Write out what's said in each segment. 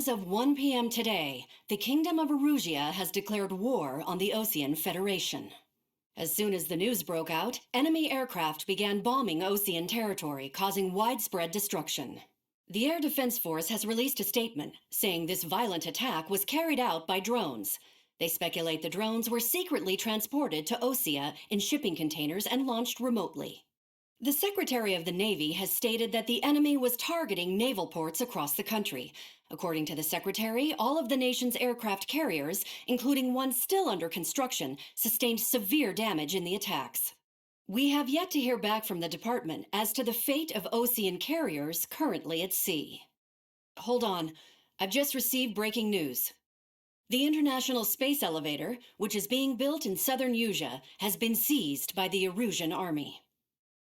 As of 1 p.m. today, the Kingdom of Erusia has declared war on the Osean Federation. As soon as the news broke out, enemy aircraft began bombing Osean territory, causing widespread destruction. The Air Defense Force has released a statement saying this violent attack was carried out by drones. They speculate the drones were secretly transported to Osea in shipping containers and launched remotely. The Secretary of the Navy has stated that the enemy was targeting naval ports across the country. According to the Secretary, all of the nation's aircraft carriers, including one still under construction, sustained severe damage in the attacks. We have yet to hear back from the department as to the fate of Osean carriers currently at sea. Hold on, I've just received breaking news. The International Space Elevator, which is being built in southern Usea, has been seized by the Erusian Army.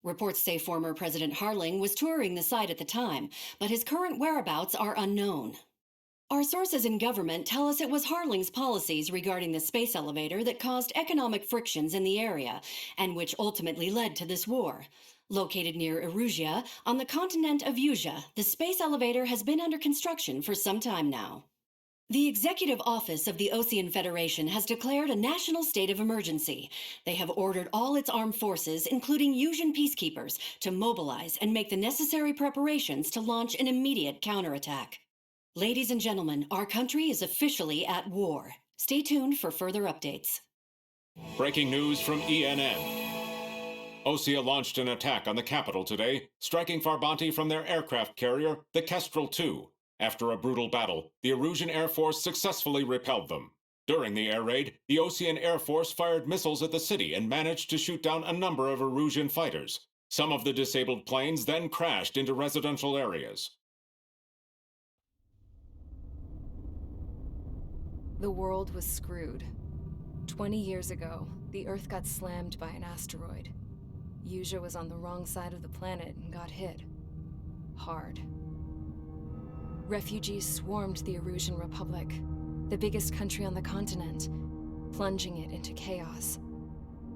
Reports say former President Harling was touring the site at the time, but his current whereabouts are unknown. Our sources in government tell us it was Harling's policies regarding the space elevator that caused economic frictions in the area, and which ultimately led to this war. Located near Erusia, on the continent of Usea, the space elevator has been under construction for some time now. The Executive Office of the Osean Federation has declared a national state of emergency. They have ordered all its armed forces, including Usian peacekeepers, to mobilize and make the necessary preparations to launch an immediate counterattack. Ladies and gentlemen, our country is officially at war. Stay tuned for further updates. Breaking news from ENN. Osea launched an attack on the capital today, striking Farbanti from their aircraft carrier, the Kestrel II. After a brutal battle, the Erusian Air Force successfully repelled them. During the air raid, the Osean Air Force fired missiles at the city and managed to shoot down a number of Erusian fighters. Some of the disabled planes then crashed into residential areas. The world was screwed. 20 years ago, the Earth got slammed by an asteroid. Usea was on the wrong side of the planet and got hit. Hard. Refugees swarmed the Erusian Republic, the biggest country on the continent, plunging it into chaos.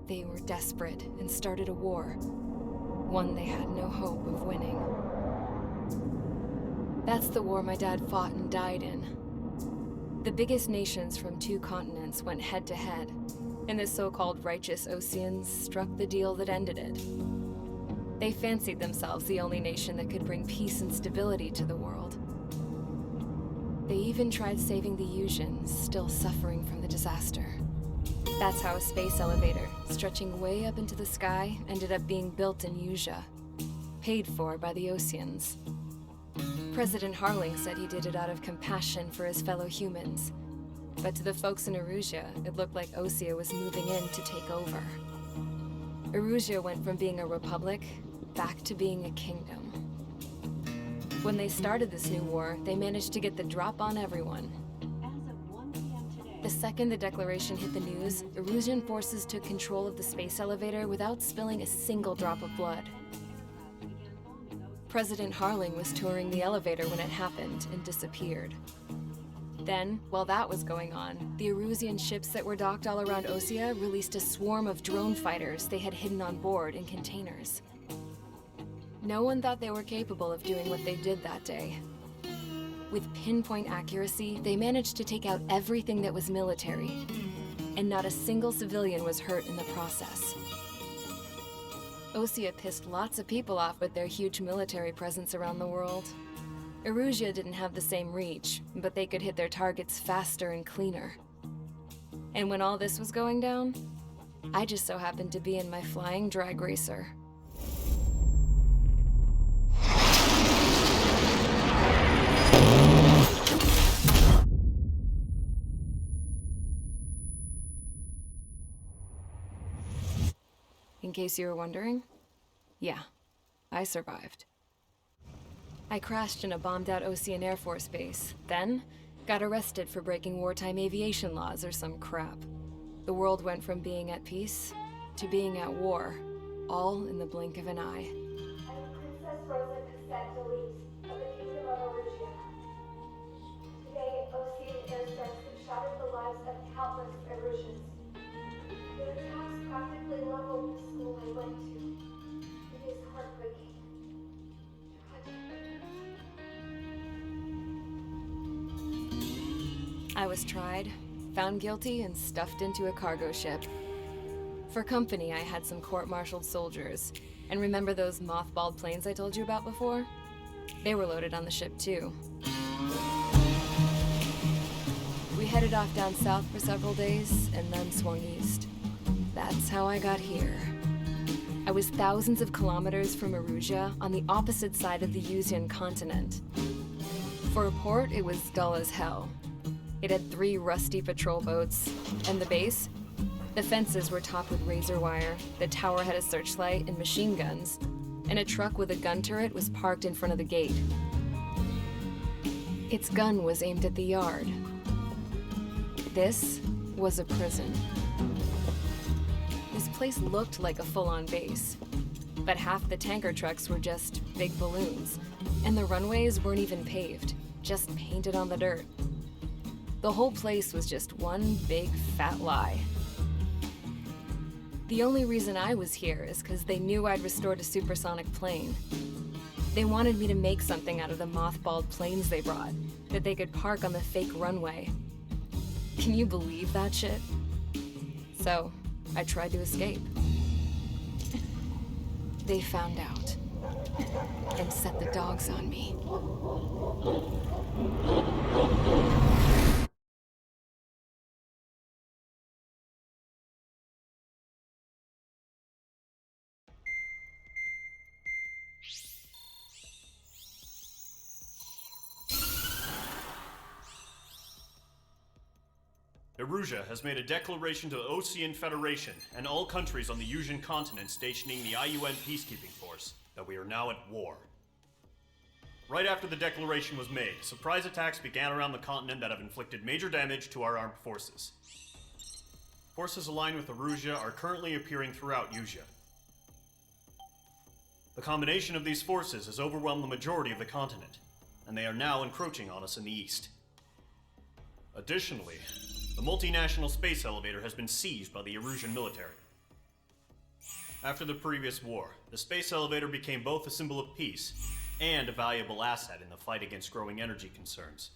They were desperate and started a war, one they had no hope of winning. That's the war my dad fought and died in. The biggest nations from 2 continents went head-to-head, and the so-called righteous Oseans struck the deal that ended it. They fancied themselves the only nation that could bring peace and stability to the world. They even tried saving the Usians, still suffering from the disaster. That's how a space elevator, stretching way up into the sky, ended up being built in Usea, paid for by the Oseans. President Harling said he did it out of compassion for his fellow humans. But to the folks in Erusia, it looked like Osea was moving in to take over. Erusia went from being a republic back to being a kingdom. When they started this new war, they managed to get the drop on everyone. The second the declaration hit the news, Erusian forces took control of the space elevator without spilling a single drop of blood. President Harling was touring the elevator when it happened and disappeared. Then, while that was going on, the Erusian ships that were docked all around Osea released a swarm of drone fighters they had hidden on board in containers. No one thought they were capable of doing what they did that day. With pinpoint accuracy, they managed to take out everything that was military, and not a single civilian was hurt in the process. Osea pissed lots of people off with their huge military presence around the world. Erusia didn't have the same reach, but they could hit their targets faster and cleaner. And when all this was going down, I just so happened to be in my flying drag racer. In case you were wondering, yeah, I survived. I crashed in a bombed-out Osean Air Force base, then got arrested for breaking wartime aviation laws or some crap. The world went from being at peace to being at war, all in the blink of an eye. I'm Princess Rosa Cassette-Delise of the Kingdom of Erusia. Today, Osean airstrikes have shattered the lives of countless Erusians. The attacks practically leveled the school I went to. It is heartbreaking. Tragic. I was tried, found guilty, and stuffed into a cargo ship. For company, I had some court-martialed soldiers. And remember those mothballed planes I told you about before? They were loaded on the ship, too. We headed off down south for several days, and then swung east. That's how I got here. I was thousands of kilometers from Erusia, on the opposite side of the Yuzian continent. For a port, it was dull as hell. It had 3 rusty patrol boats, and the base? The fences were topped with razor wire, the tower had a searchlight and machine guns, and a truck with a gun turret was parked in front of the gate. Its gun was aimed at the yard. This was a prison. This place looked like a full-on base, but half the tanker trucks were just big balloons, and the runways weren't even paved, just painted on the dirt. The whole place was just one big fat lie. The only reason I was here is because they knew I'd restored a supersonic plane. They wanted me to make something out of the mothballed planes they brought, that they could park on the fake runway. Can you believe that shit? So, I tried to escape. They found out, and set the dogs on me. Erusia has made a declaration to the Ocean Federation and all countries on the Yuzian continent stationing the IUN peacekeeping force that we are now at war. Right after the declaration was made, surprise attacks began around the continent that have inflicted major damage to our armed forces. Forces aligned with Erusia are currently appearing throughout Yusia. The combination of these forces has overwhelmed the majority of the continent, and they are now encroaching on us in the east. Additionally, the multinational space elevator has been seized by the Erusian military. After the previous war, the space elevator became both a symbol of peace and a valuable asset in the fight against growing energy concerns.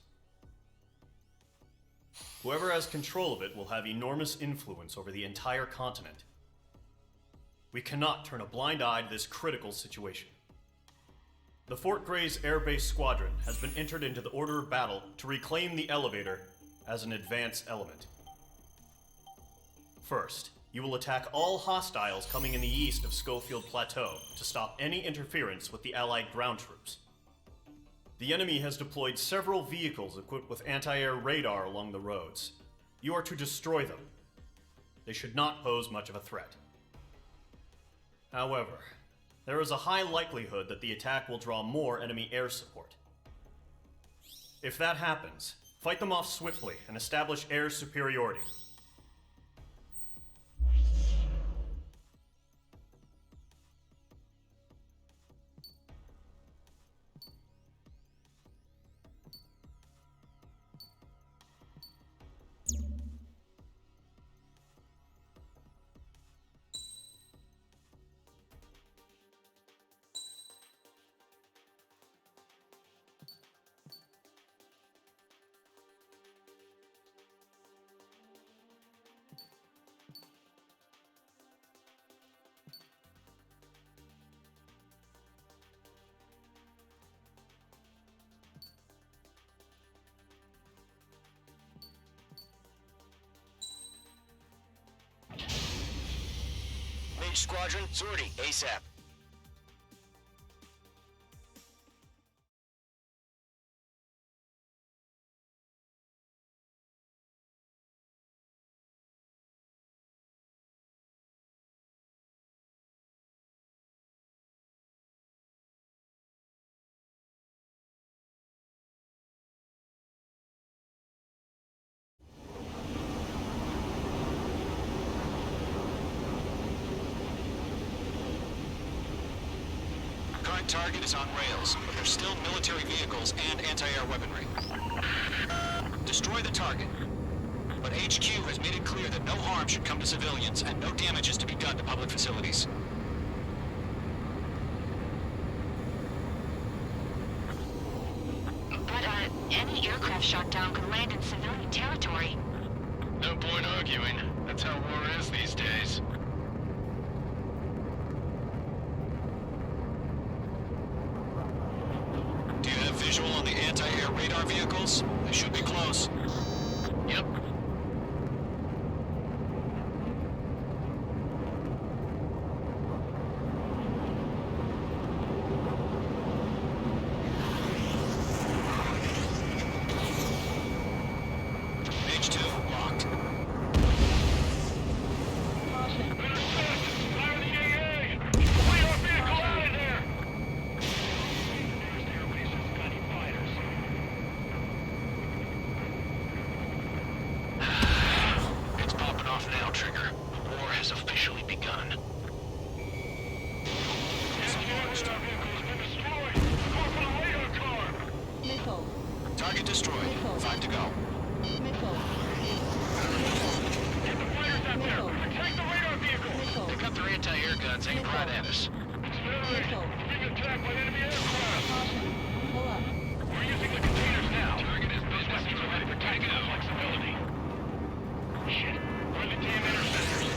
Whoever has control of it will have enormous influence over the entire continent. We cannot turn a blind eye to this critical situation. The Fort Gray's Air Base Squadron has been entered into the order of battle to reclaim the elevator as an advance element. First, you will attack all hostiles coming in the east of Schofield Plateau to stop any interference with the Allied ground troops. The enemy has deployed several vehicles equipped with anti-air radar along the roads. You are to destroy them. They should not pose much of a threat. However, there is a high likelihood that the attack will draw more enemy air support. If that happens, fight them off swiftly and establish air superiority. Mage Squadron, sortie, ASAP. Current target is on rails, but there's still military vehicles and anti-air weaponry. Destroy the target. But HQ has made it clear that no harm should come to civilians and no damage is to be done to public facilities. But any aircraft shot down could land in civilian territory. arguing. That's how war is these days. Do you have visual on the anti-air radar vehicles? They should be close. Yep. H2 locked. It's popping off now, Trigger. The war has officially begun. Target destroyed. 5 to go. Pick up their anti-air guns aimed right at us. We're using the containers now. Target is business ready for takeoff. Flexibility. Shit. Where are the damn interceptors?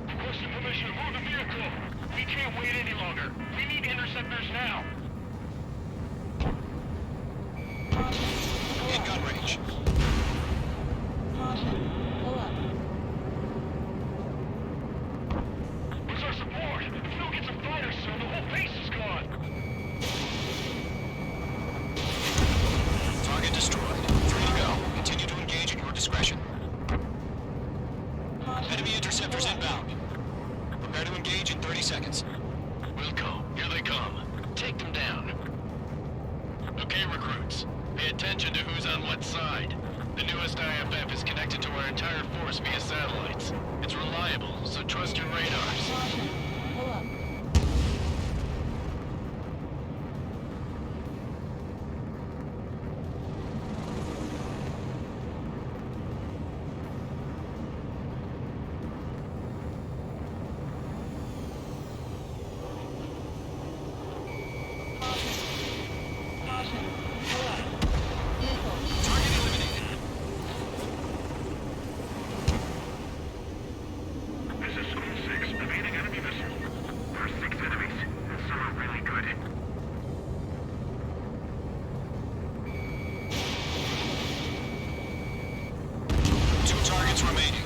Requesting permission to move the vehicle. We can't wait any longer. We need interceptors now. In gun range. Where's our support? If we don't get some fighters soon, the whole base is gone. Target destroyed. 3 to go. Continue to engage at your discretion. Enemy interceptors inbound. Prepare to engage in 30 seconds. We'll go. Here they come. Take them down. Okay, recruits. Pay attention to who's on what side. The newest IFF is connected to our entire force via satellites. It's reliable, so trust your radars. Target eliminated. This is School 6, evading enemy missile. There are 6 enemies, and some are really good. Two targets remaining.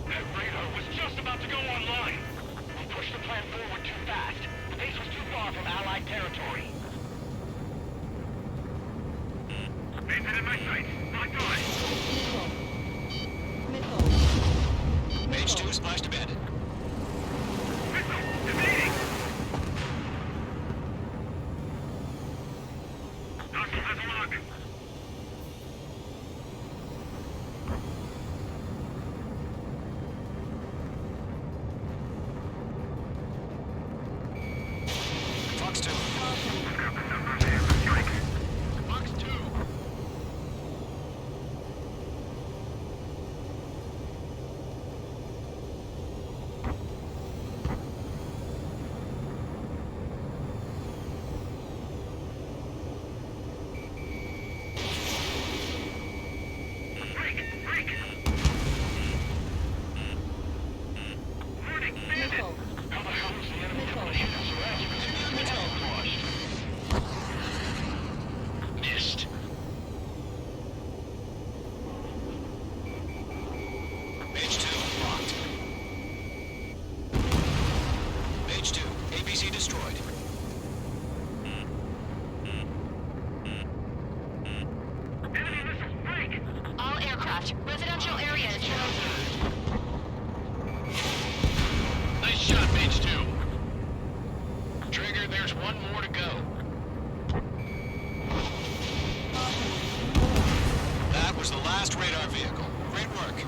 That radar was just about to go online. We pushed the plan forward too fast. The base was too far from Allied territory. Maintain in my sight. Not good. H2 splashed abandoned. Missile! Evading! Hostile has a lock. Fox 2. Fox 2. Missed. H2 locked. H2, APC destroyed. Enemy missiles, break! All aircraft, residential area is closed. Nice shot, H2. Trigger, there's one more to go. That was the last radar vehicle. Great work.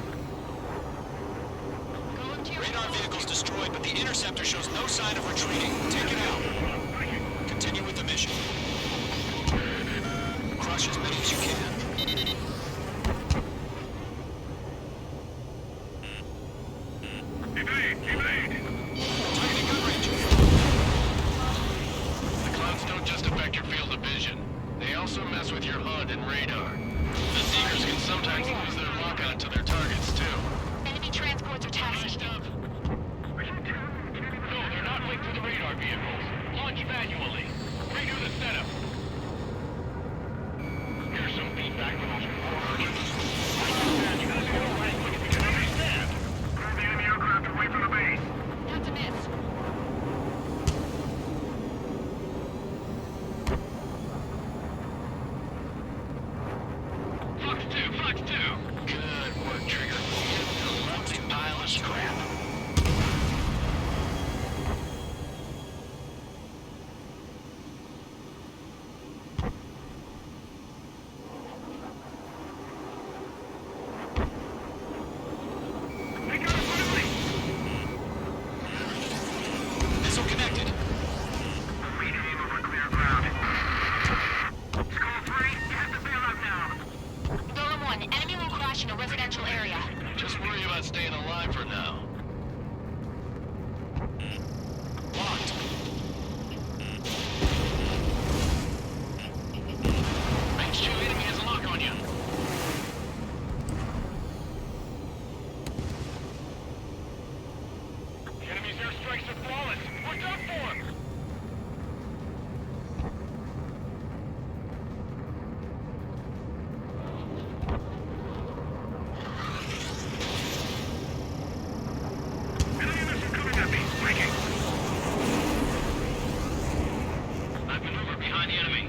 Going to your Radar vehicle's destroyed, but the interceptor shows no sign of retreating. Take it out. Continue with the mission. Crush as many as you can. An enemy will crash in a residential area. Just worry about staying alive for now. Locked. HQ enemy has a lock on you. Enemy's airstrikes are flawless. We're done for. Enemy missile coming at me. Breaking. I've maneuvered behind the enemy.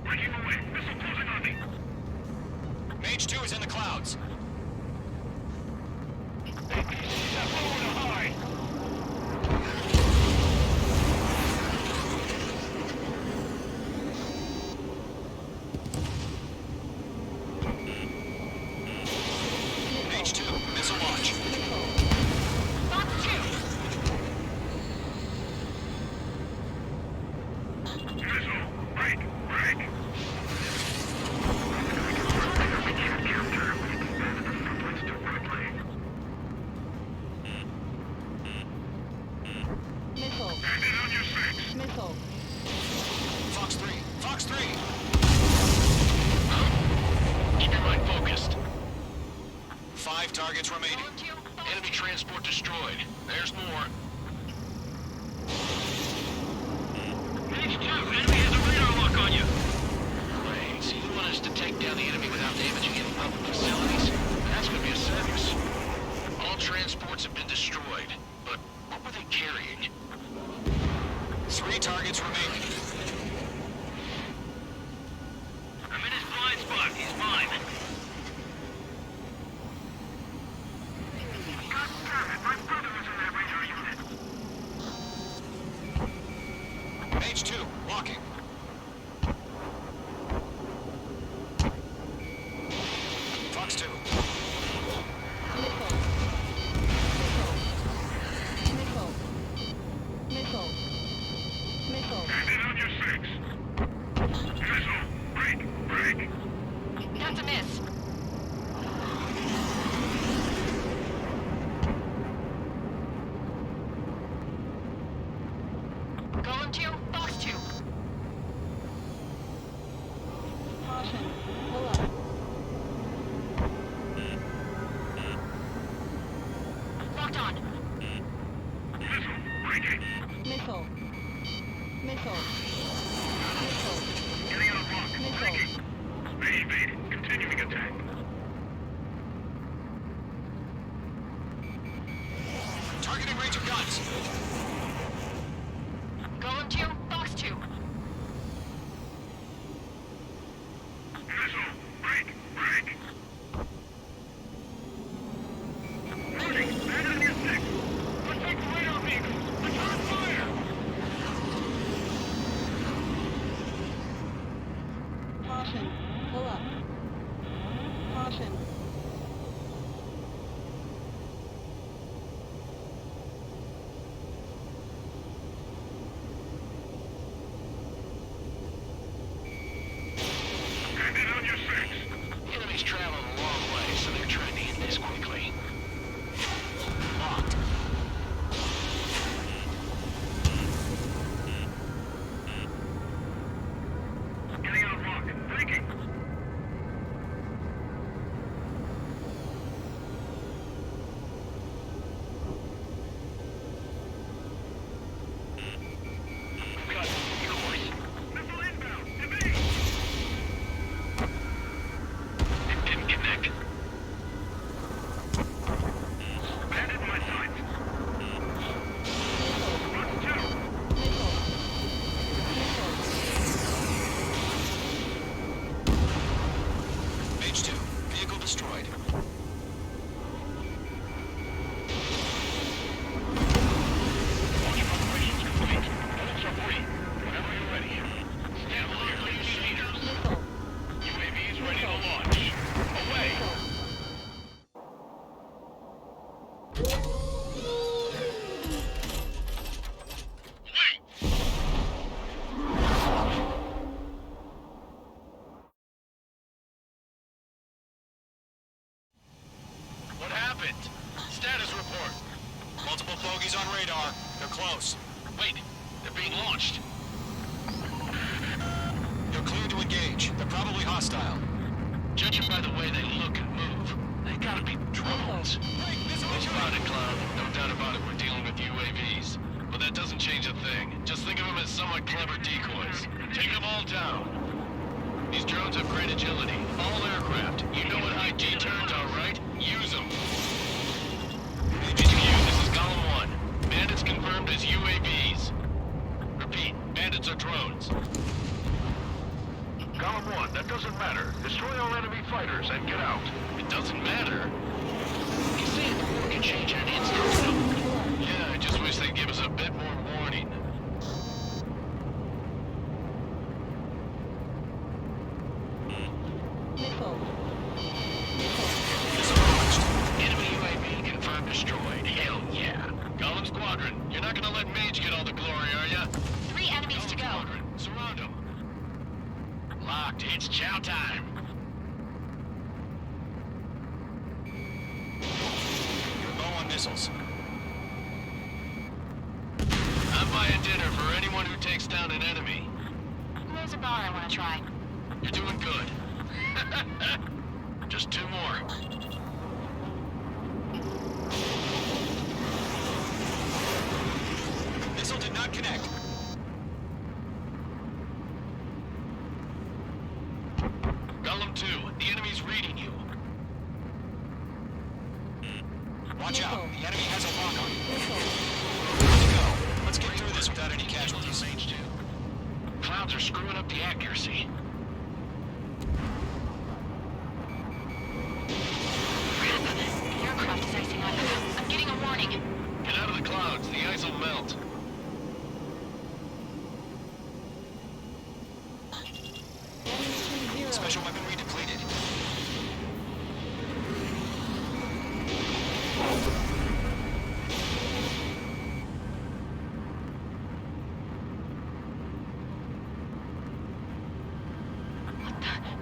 Breaking away. Missile closing on me. Mage 2 is in the clouds. Step forward to hide. Mage 2, missile launch. Fox 2. Missile. Break. Break. Missile. Bandit on your 6. Missile. Fox 3. Fox 3. Keep your mind focused. 5 targets remaining. Enemy transport destroyed. There's more. Mage 2, enemy has a radar lock on you. Wait, so you want us to take down the enemy without damaging any public facilities? That's gonna be a circus. All transports have been destroyed, but what were they carrying? 3 targets remaining. I'm in his blind spot. He's mine. God damn it! My brother was in that radar unit. Mage 2, walking. Fox 2. Missile. Missile. Missile. Bandit on your 6. Missile. Break. Break. That's a miss. Golem 2, Fox 2. Caution. Pull up. Locked on. Missile. Breaking. Missile. Missile. Missile. Getting on a block. Missile. Breaking. They evaded. Continuing attack. Targeting range of guns. Golem 2, Fox 2. Missile. Break. Break. Moving. Bandit on your 6. Protect the radar vehicle. Return fire. Caution. Pull up. Caution. launched. You're clear to engage. They're probably hostile. Judging by the way they look and move, they gotta be drones. Spotted, Cloud. No doubt about it, we're dealing with UAVs. But that doesn't change a thing. Just think of them as somewhat clever decoys. Take them all down. These drones have great agility. All aircraft. You know what high G turns are, right? Use them. HQ, this is Column 1. Bandits confirmed as UAVs. Repeat, bandits are drones. Column 1, that doesn't matter. Destroy all enemy fighters and get out. It doesn't matter? You see, the war can change in an instant. Yeah, I just wish they'd give us a bit more warning. Enemy UAV confirmed destroyed. Hell yeah. Column Squadron, you're not gonna let Mage get all the glory, are ya? 3 enemies to go. Squadron, surround them. Locked. It's chow time. You're low on missiles. I'm buying dinner for anyone who takes down an enemy. There's a bar I want to try. You're doing good. Just 2 more. Missile did not connect. Golem 2, the enemy's reading you. Watch out, the enemy has a lock on you. Ready to go. Let's get through this without any casualties. Clouds are screwing up the accuracy. The aircraft is icing up. I'm getting a warning. Get out of the clouds, the ice will melt. Special weaponry depleted.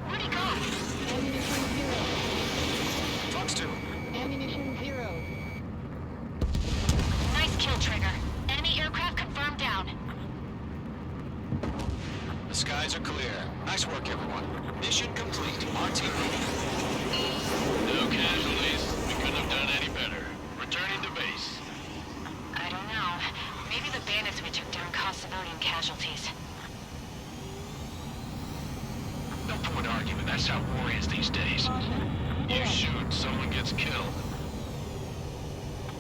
Where'd he go? Fox 2. Nice kill, Trigger. Enemy aircraft confirmed down. The skies are clear. Nice work, everyone. Mission complete. RT. No casualties. We couldn't have done any better. Returning to base. I don't know. Maybe the bandits we took down caused civilian casualties. No point arguing. That's how war is these days. You shoot, someone gets killed.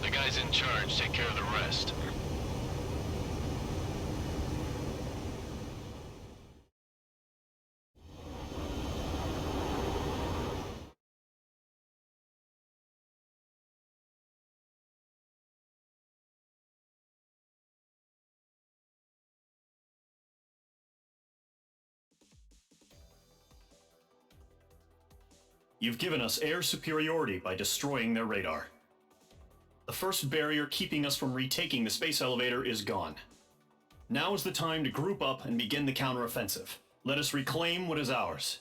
The guys in charge take care of the rest. You've given us air superiority by destroying their radar. The first barrier keeping us from retaking the space elevator is gone. Now is the time to group up and begin the counteroffensive. Let us reclaim what is ours.